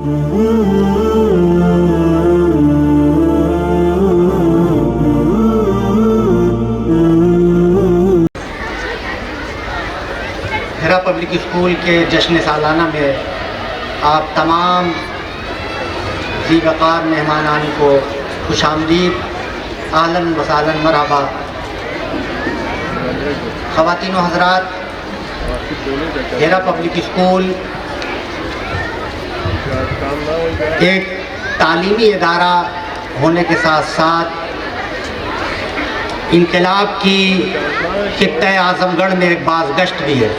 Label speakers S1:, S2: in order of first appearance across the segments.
S1: ہیرا public school کے جشن سالانہ میں آپ تمام ذی وقار مہمانان کو خوش آمدید، اہلاً و سہلاً، مرحبا۔ خواتین و حضرات، ہیرا پبلک اسکول ایک تعلیمی ادارہ ہونے کے ساتھ ساتھ انقلاب کی خطہ اعظم گڑھ میں ایک بازگشت بھی ہے۔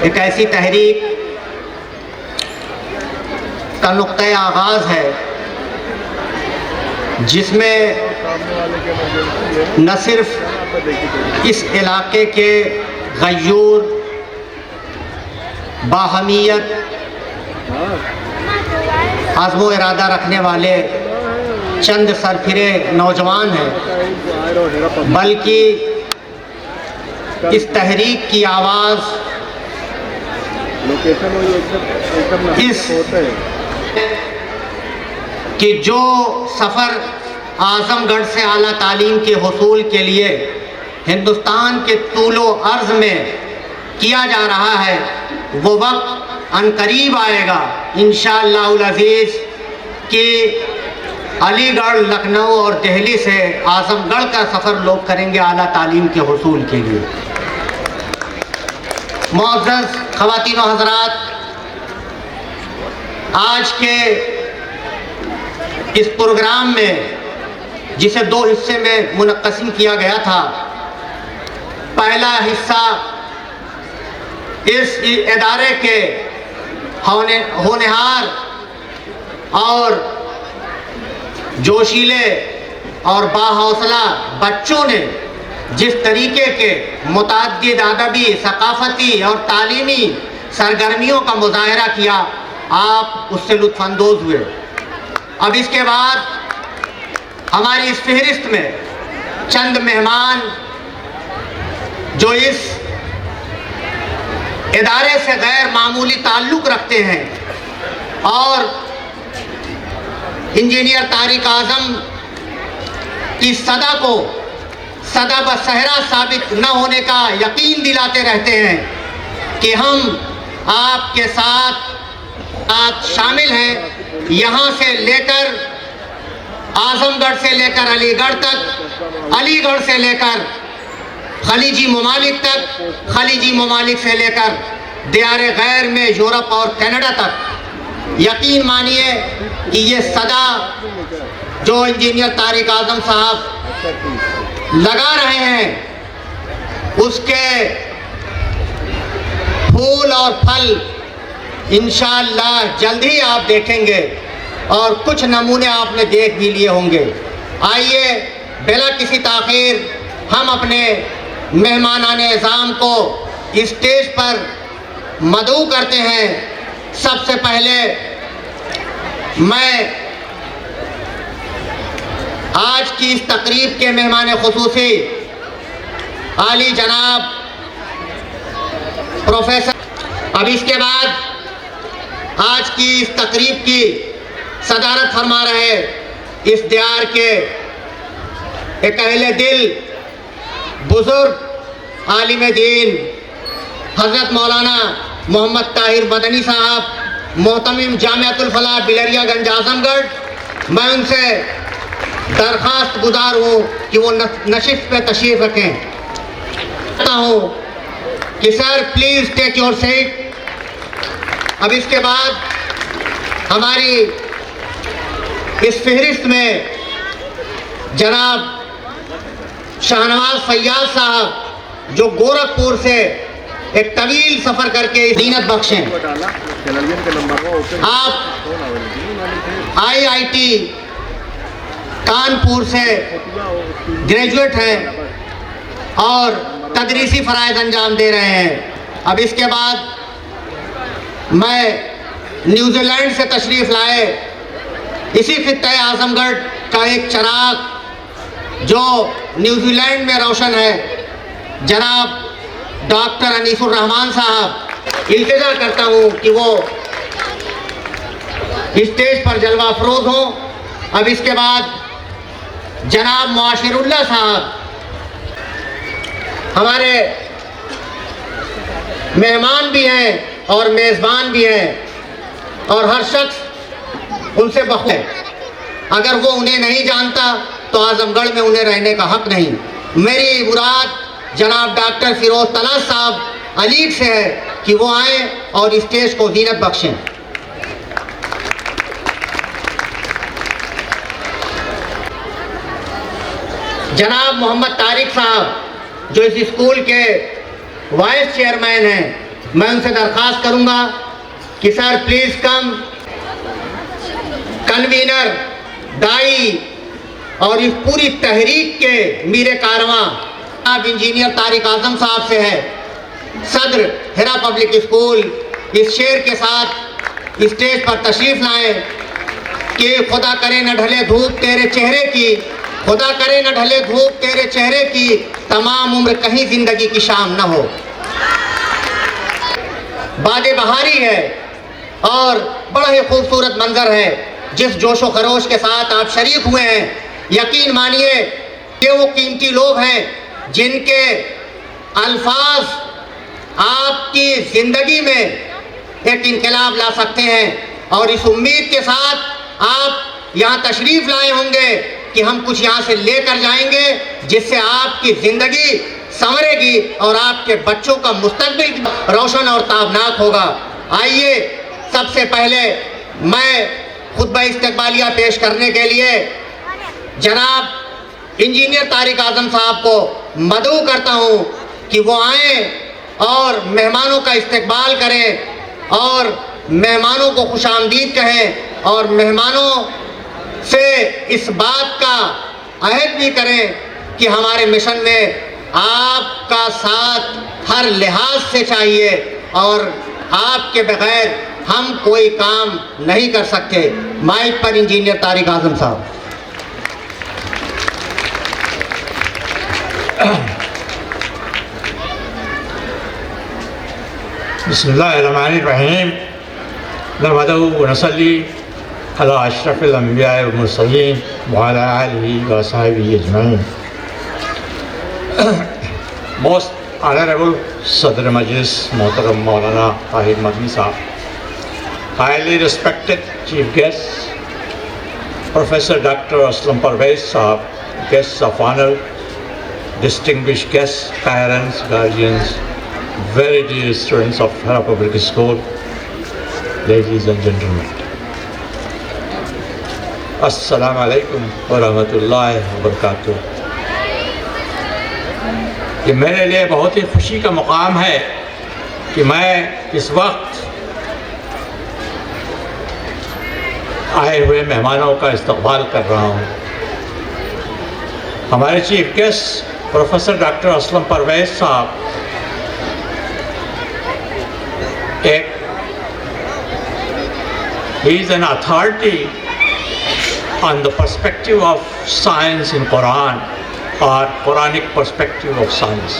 S1: ایک ایسی تحریک کا نقطۂ آغاز ہے جس میں نہ صرف اس علاقے کے غیور، باہمیت، عزم و ارادہ رکھنے والے چند سرفرے نوجوان ہیں، بلکہ اس تحریک کی آواز اس کہ جو سفر اعظم گڑھ سے اعلیٰ تعلیم کے حصول کے لیے ہندوستان کے طول و عرض میں کیا جا رہا ہے، وہ وقت عنقریب آئے گا انشاءاللہ العزیز کہ علی گڑھ، لکھنؤ اور دہلی سے اعظم گڑھ کا سفر لوگ کریں گے اعلیٰ تعلیم کے حصول کے لیے۔ معزز خواتین و حضرات، آج کے اس پروگرام میں جسے دو حصے میں منقسم کیا گیا تھا، پہلا حصہ اس ادارے کے ہونہار اور جوشیلے اور باحوصلہ بچوں نے جس طریقے کے متعدد ادبی، ثقافتی اور تعلیمی سرگرمیوں کا مظاہرہ کیا، آپ اس سے لطف اندوز ہوئے۔ اب اس کے بعد ہماری اس فہرست میں چند مہمان جو اس ادارے سے غیر معمولی تعلق رکھتے ہیں اور انجینئر طارق اعظم کی صدا کو صدا بصحرا ثابت نہ ہونے کا یقین دلاتے رہتے ہیں کہ ہم آپ کے ساتھ شامل ہیں، یہاں سے لے کر اعظم گڑھ سے لے کر علی گڑھ تک، علی گڑھ سے لے کر خلیجی ممالک تک، خلیجی ممالک سے لے کر دیار غیر میں یورپ اور کینیڈا تک۔ یقین مانیے کہ یہ صدا جو انجینئر طارق اعظم صاحب لگا رہے ہیں، اس کے پھول اور پھل انشاءاللہ جلد ہی آپ دیکھیں گے، اور کچھ نمونے آپ نے دیکھ بھی لیے ہوں گے۔ آئیے بلا کسی تاخیر ہم اپنے مہمانان اعزام کو اسٹیج پر مدعو کرتے ہیں۔ سب سے پہلے میں آج کی اس تقریب کے مہمان خصوصی عالی جناب پروفیسر، اب اس کے بعد آج کی اس تقریب کی صدارت فرما رہے اس دیار کے ایک اہل دل، بزرگ عالم دین حضرت مولانا محمد طاہر مدنی صاحب، محتمم جامعۃ الفلاح بلریا گنج اعظم گڑھ۔ میں ان سے درخواست گزار ہوں کہ وہ نشست پہ تشریف رکھیں۔ کہتا ہوں کہ sir please take your seat. اب اس کے بعد ہماری اس فہرست میں جناب شاہنواز فیاض صاحب جو گورکھپور سے ایک طویل سفر کر کے زینت بخشیں۔ آپ IIT کانپور سے گریجویٹ ہیں اور تدریسی فرائض انجام دے رہے ہیں۔ اب اس کے بعد میں نیوزی لینڈ سے تشریف لائے اسی خطہ اعظم گڑھ کا ایک چراغ جو نیوزی لینڈ میں روشن ہے، جناب ڈاکٹر انیس الرحمان صاحب، التجا کرتا ہوں کہ وہ اسٹیج پر جلوہ افروز ہوں. اب اس کے بعد جناب معاشر اللہ صاحب ہمارے مہمان بھی ہیں اور میزبان بھی ہیں, اور ہر شخص ان سے بخود ہے. اگر وہ انہیں نہیں جانتا تو اعظم گڑھ میں انہیں رہنے کا حق نہیں. میری مراد جناب ڈاکٹر فیروز طلعت صاحب علیگ سے ہے کہ وہ آئیں اور اسٹیج کو زینت بخشیں. جناب محمد طارق صاحب جو اس اسکول کے وائس چیئرمین ہیں, میں ان سے درخواست کروں گا کہ سر پلیز کم. کنوینر, دائی اور اس پوری تحریک کے میر کارواں جناب انجینئر طارق اعظم صاحب سے ہے. صدر ہیرا پبلک اسکول اس شعر کے ساتھ اسٹیج پر تشریف لائیں کہ خدا کرے نہ ڈھلے دھوپ تیرے چہرے کی, خدا کرے نہ ڈھلے دھوپ تیرے چہرے کی, تمام عمر کہیں زندگی کی شام نہ ہو. باد بہاری ہے اور بڑا ہی خوبصورت منظر ہے. جس جوش و خروش کے ساتھ آپ شریک ہوئے ہیں, یقین مانیے کہ وہ قیمتی لوگ ہیں جن کے الفاظ آپ کی زندگی میں ایک انقلاب لا سکتے ہیں. اور اس امید کے ساتھ آپ یہاں تشریف لائے ہوں گے کہ ہم کچھ یہاں سے لے کر جائیں گے جس سے آپ کی زندگی سنورے گی اور آپ کے بچوں کا مستقبل روشن اور تابناک ہوگا. آئیے سب سے پہلے میں خطبہ استقبالیہ پیش کرنے کے لیے جناب انجینئر طارق اعظم صاحب کو مدعو کرتا ہوں کہ وہ آئیں اور مہمانوں کا استقبال کریں اور مہمانوں کو خوش آمدید کہیں اور مہمانوں سے اس بات کا عہد بھی کریں کہ ہمارے مشن میں آپ کا ساتھ ہر لحاظ سے چاہیے اور آپ کے بغیر ہم کوئی کام نہیں کر سکتے. مائک پر انجینئر طارق اعظم صاحب.
S2: بسم اللہ الرحمن الرحیم. نحمدہ ونصلی علی اشرف الانبیاء والمرسلین وعلی آلہ وصحبہ اجمعین. موسٹ آنریبل صدر مجلس محترم مولانا طاہر مدنی صاحب, highly respected chief guests, Professor Dr. Aslam Parvez Saab, guests of honor, distinguished guests, parents, guardians, very dear students of Hera Public School, ladies and gentlemen. Assalamu alaikum wa rahmatullahi wa barakatuh. یہ میرے لیے بہت ہی خوشی کا مقام ہے کہ میں اس وقت آئے ہوئے مہمانوں کا استقبال کر رہا ہوں. ہمارے chief guest professor doctor Aslam Parvez صاحب he is an authority on the perspective of science in Quran اور قرآنک perspective of science.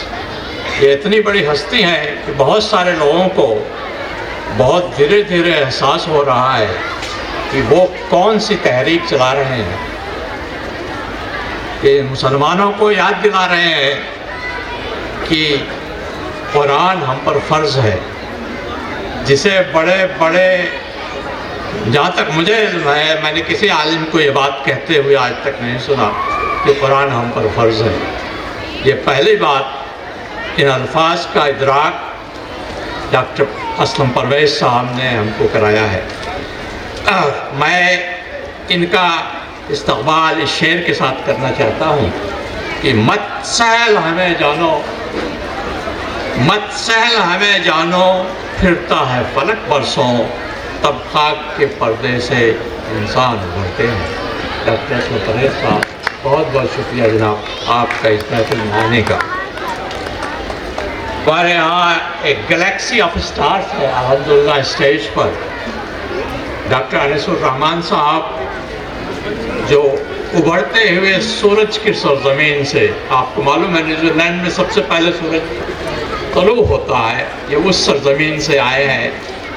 S2: یہ اتنی بڑی ہستی ہیں کہ بہت سارے لوگوں کو بہت دھیرے دھیرے احساس ہو رہا ہے کہ وہ کون سی تحریک چلا رہے ہیں. کہ مسلمانوں کو یاد دلا رہے ہیں کہ قرآن ہم پر فرض ہے, جسے بڑے بڑے جہاں تک مجھے میں نے کسی عالم کو یہ بات کہتے ہوئے آج تک نہیں سنا کہ قرآن ہم پر فرض ہے. یہ پہلی بات ان الفاظ کا ادراک ڈاکٹر اسلم پرویز صاحب نے ہم کو کرایا ہے. میں ان کا استقبال اس شعر کے ساتھ کرنا چاہتا ہوں کہ مت سہل ہمیں جانو, مت سہل ہمیں جانو, پھرتا ہے فلک برسوں, تب خاک کے پردے سے انسان ابھرتے ہیں. ڈاکٹر اسلم پرویز صاحب بہت بہت شکریہ جناب آپ کا اس محفل میں آنے کا. ہمارے یہاں ایک گلیکسی آف اسٹارس ہے الحمدللہ اسٹیج پر. ڈاکٹر انیس الرحمان صاحب جو ابھرتے ہوئے سورج کی سرزمین سے, آپ کو معلوم ہے نیوزی لینڈ میں سب سے پہلے سورج طلوع ہوتا ہے, یہ اس سرزمین سے آئے ہیں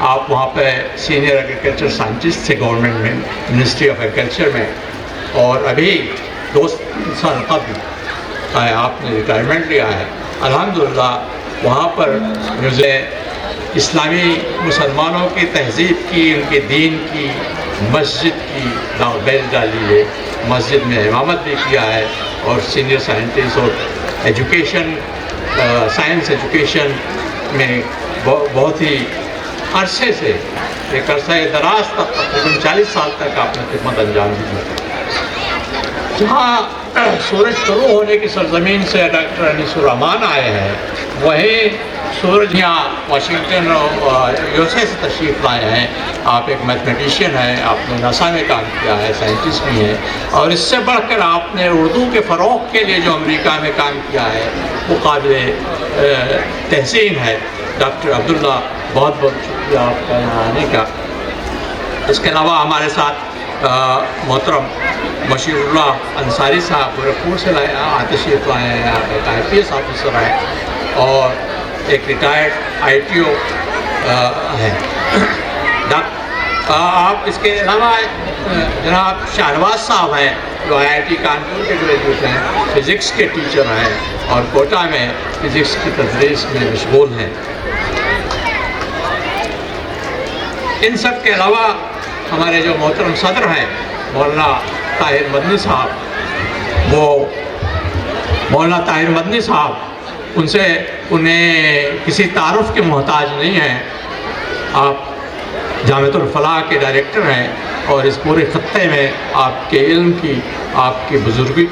S2: آپ وہاں پہ سینئر ایگریکلچر سائنٹسٹ تھے گورنمنٹ میں، منسٹری آف ایگریکلچر میں، اور ابھی 2 سال قبل آپ نے ریٹائرمنٹ لیا ہے۔ الحمدللہ وہاں پر مجھے اسلامی مسلمانوں کی تہذیب کی، ان کے دین کی، مسجد کی بیل ڈالی ہے، مسجد میں امامت بھی کیا ہے، اور سینئر سائنٹسٹ اور ایجوکیشن، سائنس ایجوکیشن میں بہت ہی عرصے سے، ایک عرصہ دراز تک، تقریباً 40 سال تک آپ نے خدمت انجام دی۔ جہاں سورج شروع ہونے کی سرزمین سے ڈاکٹر انیس الرحمان آئے ہیں، وہیں سورج یہاں واشنگٹن اور یو ایس اے سے تشریف لائے ہیں۔ آپ ایک میتھمیٹیشین ہیں، آپ نے ناسا میں کام کیا ہے، سائنٹسٹ بھی ہیں، اور اس سے بڑھ کر آپ نے اردو کے فروغ کے لیے جو امریکہ میں کام کیا ہے وہ قابل تحسین ہے۔ ڈاکٹر عبداللہ، بہت بہت شکریہ آپ کا یہاں آنے کا۔ اس کے علاوہ ہمارے ساتھ محترم بشیر اللہ انصاری صاحب گورکھپور سے تشریف لائے ہیں، آپ ایک IPS آفیسر ہیں اور ایک ریٹائرڈ ITO ہیں۔ آپ اس کے علاوہ جناب شاہنواز صاحب ہیں جو IIT کانپور کے گریجویٹ ہیں، فزکس کے ٹیچر ہیں اور کوٹا میں فزکس کی تدریس میں مشغول ہیں۔ ان سب کے علاوہ ہمارے جو محترم صدر ہیں مولانا طاہر مدنی صاحب، وہ مولانا طاہر مدنی صاحب انہیں کسی تعارف کے محتاج نہیں ہیں۔ آپ جامعۃ الفلاح کے ڈائریکٹر ہیں اور اس پورے خطے میں آپ کے علم کی، آپ کی بزرگی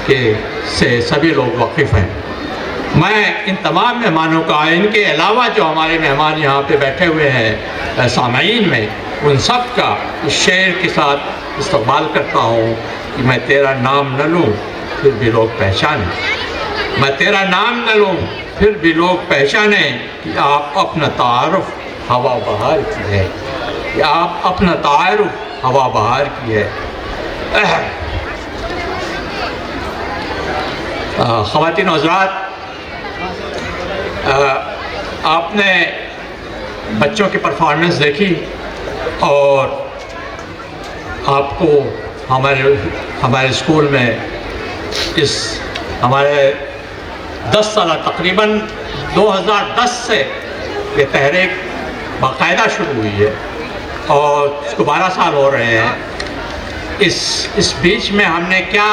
S2: کی سے سبھی لوگ واقف ہیں۔ میں ان تمام مہمانوں کا، ان کے علاوہ جو ہمارے مہمان یہاں پہ بیٹھے ہوئے ہیں سامعین میں، ان سب کا اس شعر کے ساتھ استقبال کرتا ہوں کہ میں تیرا نام نہ لوں پھر بھی لوگ پہچانیں، میں تیرا نام نہ لوں پھر بھی لوگ پہچانیں کہ آپ اپنا تعارف ہوا بہار کی ہے، کہ آپ اپنا تعارف ہوا بہار کی ہے۔ خواتین و حضرات، آپ نے بچوں کی پرفارمنس دیکھی اور آپ کو ہمارے اسکول میں اس ہمارے 10 سالہ تقریباً 2010 سے یہ تحریک باقاعدہ شروع ہوئی ہے اور اس کو 12 سال ہو رہے ہیں۔ اس بیچ میں ہم نے کیا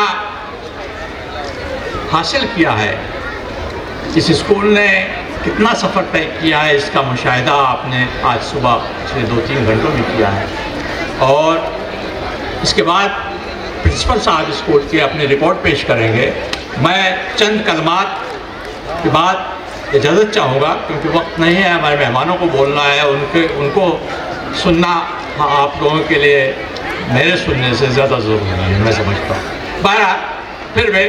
S2: حاصل کیا ہے، اس اسکول نے کتنا سفر طے کیا ہے، اس کا مشاہدہ آپ نے آج صبح پچھلے 2-3 گھنٹوں میں کیا ہے۔ اور اس کے بعد پرنسپل صاحب اسکول کی اپنی رپورٹ پیش کریں گے۔ میں چند کلمات کے بعد اجازت چاہوں گا کیونکہ وقت نہیں ہے، ہمارے مہمانوں کو بولنا ہے، ان کو سننا آپ لوگوں کے لیے میرے سننے سے زیادہ ضروری ہے، میں سمجھتا ہوں۔ بہرحال پھر بھی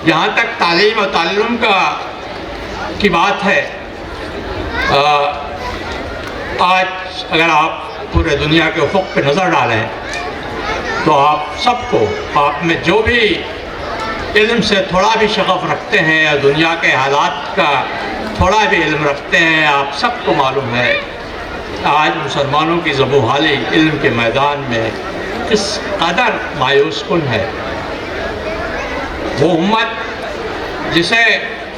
S2: جہاں تک تعلیم اور تعلم کی بات ہے، آج اگر آپ پورے دنیا کے افق پہ نظر ڈالیں تو آپ سب کو، آپ میں جو بھی علم سے تھوڑا بھی شغف رکھتے ہیں یا دنیا کے حالات کا تھوڑا بھی علم رکھتے ہیں، آپ سب کو معلوم ہے آج مسلمانوں کی زبوں حالی علم کے میدان میں کس قدر مایوس کن ہے۔ وہ امت جسے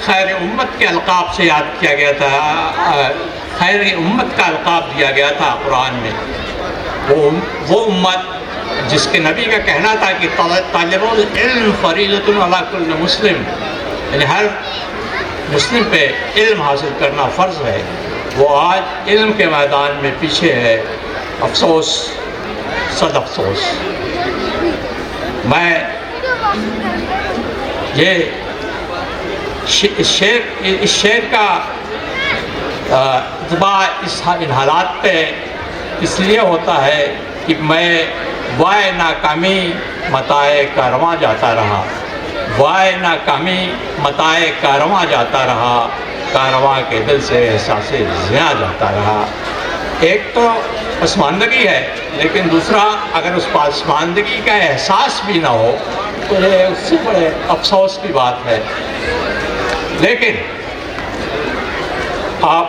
S2: خیر امت کے القاب سے یاد کیا گیا تھا، خیر امت کا القاب دیا گیا تھا قرآن میں، وہ امت جس کے نبی کا کہنا تھا کہ طالب العلم فریضۃ علی کل مسلم، یعنی ہر مسلم پہ علم حاصل کرنا فرض ہے، وہ آج علم کے میدان میں پیچھے ہے۔ افسوس، صد افسوس۔ میں اس شعر کا اتباع ان حالات پہ اس لیے ہوتا ہے کہ میں وائے ناکامی متائے کارواں جاتا رہا، وائے ناکامی متائے کارواں جاتا رہا، کارواں کے دل سے احساس زیاں جاتا رہا۔ ایک تو پسماندگی ہے، لیکن دوسرا اگر اس پسماندگی کا احساس بھی نہ ہو تو یہ اس سے بڑے افسوس کی بات ہے۔ لیکن آپ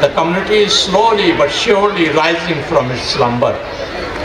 S2: the community is slowly but surely rising from its slumber.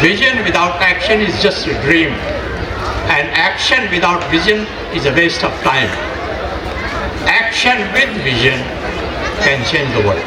S2: vision without action is just a dream, and action without vision is a waste of time. Action with vision can change the world.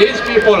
S2: These people,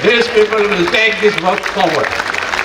S2: these people will take this work forward.